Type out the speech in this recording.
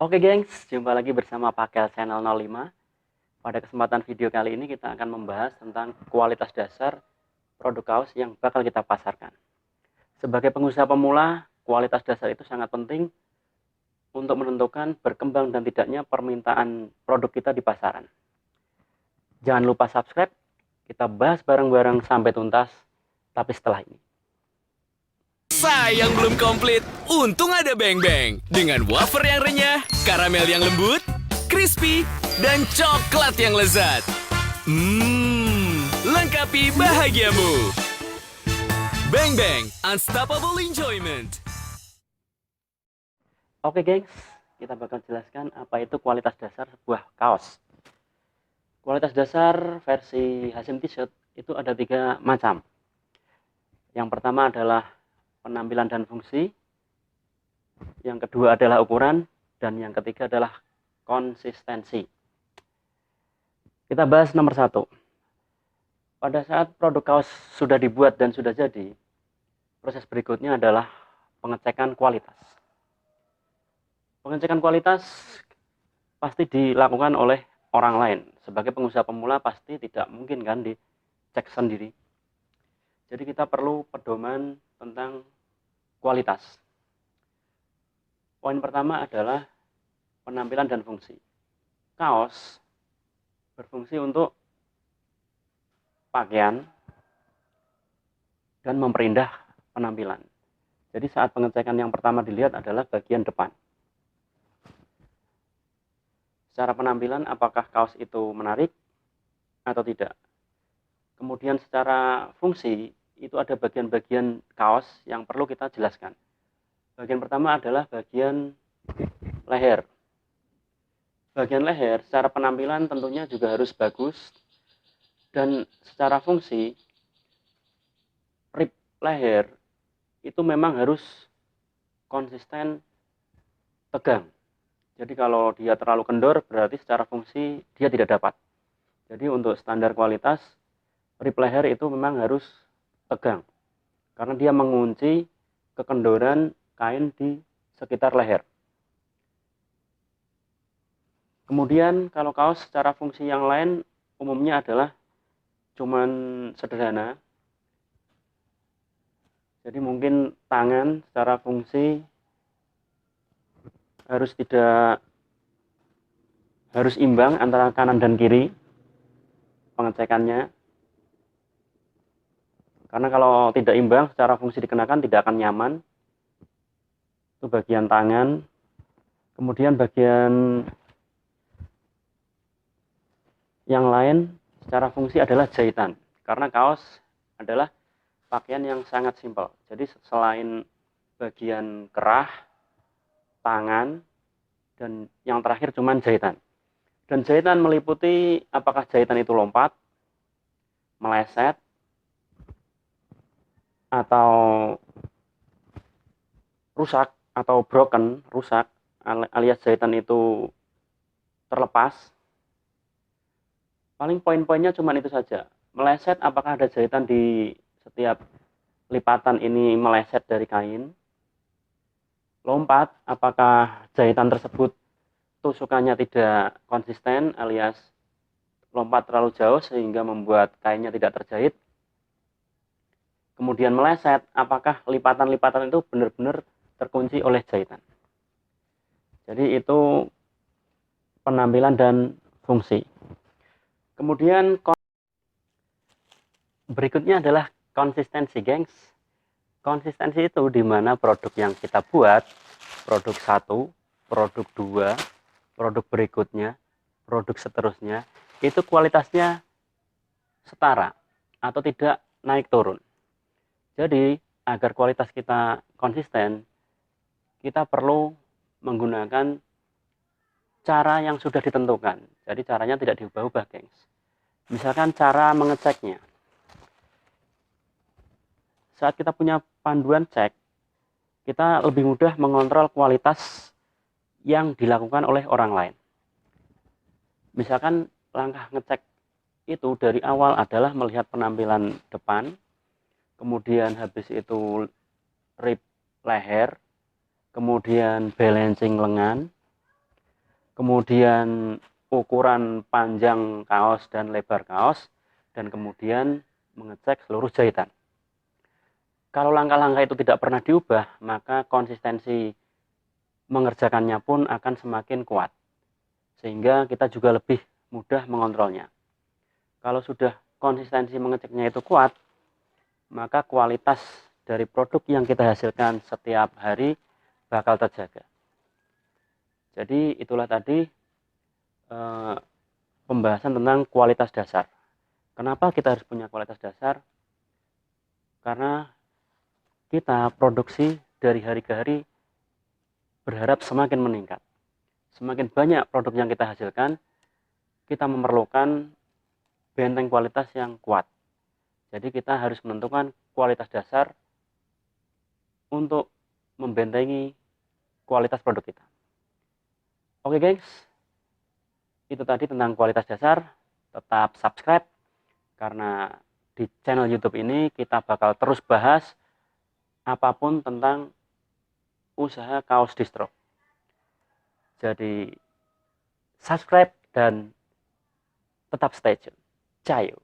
Oke gengs, jumpa lagi bersama Pakel Channel 05. Pada kesempatan video kali ini kita akan membahas tentang kualitas dasar produk kaos yang bakal kita pasarkan. Sebagai pengusaha pemula, kualitas dasar itu sangat penting untuk menentukan berkembang dan tidaknya permintaan produk kita di pasaran. Jangan lupa subscribe, kita bahas bareng-bareng sampai tuntas, tapi setelah ini. Sayang belum komplit, untung ada Bang Bang. Dengan wafer yang renyah, karamel yang lembut, crispy, dan coklat yang lezat. Lengkapi bahagiamu. Bang Bang, unstoppable enjoyment. Oke gengs, kita bakal jelaskan apa itu kualitas dasar sebuah kaos. Kualitas dasar versi Hasim T-shirt itu ada 3 macam. Yang pertama adalah penampilan dan fungsi, yang kedua adalah ukuran, dan yang ketiga adalah konsistensi. Kita bahas nomor 1. Pada saat produk kaos sudah dibuat dan sudah jadi, proses berikutnya adalah pengecekan kualitas. Pengecekan kualitas pasti dilakukan oleh orang lain. Sebagai pengusaha pemula pasti tidak mungkin kan dicek sendiri. Jadi kita perlu pedoman tentang kualitas. Poin pertama adalah penampilan dan fungsi. Kaos berfungsi untuk pakaian dan memperindah penampilan. Jadi saat pengecekan yang pertama dilihat adalah bagian depan. Secara penampilan apakah kaos itu menarik atau tidak. Kemudian secara fungsi itu ada bagian-bagian kaos yang perlu kita jelaskan. Bagian pertama adalah bagian leher. Bagian leher secara penampilan tentunya juga harus bagus, dan secara fungsi rib leher itu memang harus konsisten tegang. Jadi kalau dia terlalu kendor berarti secara fungsi dia tidak dapat. Jadi untuk standar kualitas rib leher itu memang harus tegang, karena dia mengunci kekendoran kain di sekitar leher. Kemudian kalau kaos secara fungsi yang lain umumnya adalah cuman sederhana. Jadi mungkin tangan secara fungsi harus imbang antara kanan dan kiri pengecekannya. Karena kalau tidak imbang secara fungsi dikenakan tidak akan nyaman. Itu bagian tangan. Kemudian bagian yang lain secara fungsi adalah jahitan. Karena kaos adalah pakaian yang sangat simpel. Jadi selain bagian kerah, tangan, dan yang terakhir cuman jahitan. Dan jahitan meliputi apakah jahitan itu lompat, meleset, atau rusak atau broken, rusak alias jahitan itu terlepas. Paling poin-poinnya cuma itu saja. Meleset, apakah ada jahitan di setiap lipatan ini meleset dari kain. Lompat, apakah jahitan tersebut tusukannya tidak konsisten alias lompat terlalu jauh sehingga membuat kainnya tidak terjahit. Kemudian meleset, apakah lipatan-lipatan itu benar-benar terkunci oleh jahitan. Jadi itu penampilan dan fungsi. Kemudian berikutnya adalah konsistensi, gengs. Konsistensi itu di mana produk yang kita buat, produk 1, produk 2, produk berikutnya, produk seterusnya, itu kualitasnya setara atau tidak naik turun. Jadi agar kualitas kita konsisten, kita perlu menggunakan cara yang sudah ditentukan. Jadi caranya tidak diubah-ubah, gengs. Misalkan cara mengeceknya. Saat kita punya panduan cek, kita lebih mudah mengontrol kualitas yang dilakukan oleh orang lain. Misalkan langkah ngecek itu dari awal adalah melihat penampilan depan, kemudian habis itu rib leher, kemudian balancing lengan, kemudian ukuran panjang kaos dan lebar kaos, dan kemudian mengecek seluruh jahitan. Kalau langkah-langkah itu tidak pernah diubah, maka konsistensi mengerjakannya pun akan semakin kuat, sehingga kita juga lebih mudah mengontrolnya. Kalau sudah konsistensi mengeceknya itu kuat, maka kualitas dari produk yang kita hasilkan setiap hari bakal terjaga. Jadi itulah tadi pembahasan tentang kualitas dasar. Kenapa kita harus punya kualitas dasar? Karena kita produksi dari hari ke hari berharap semakin meningkat. Semakin banyak produk yang kita hasilkan, kita memerlukan benteng kualitas yang kuat. Jadi kita harus menentukan kualitas dasar untuk membentengi kualitas produk kita. Oke gengs, itu tadi tentang kualitas dasar. Tetap subscribe, karena di channel YouTube ini kita bakal terus bahas apapun tentang usaha kaos distro. Jadi subscribe dan tetap stay tune. Cayo.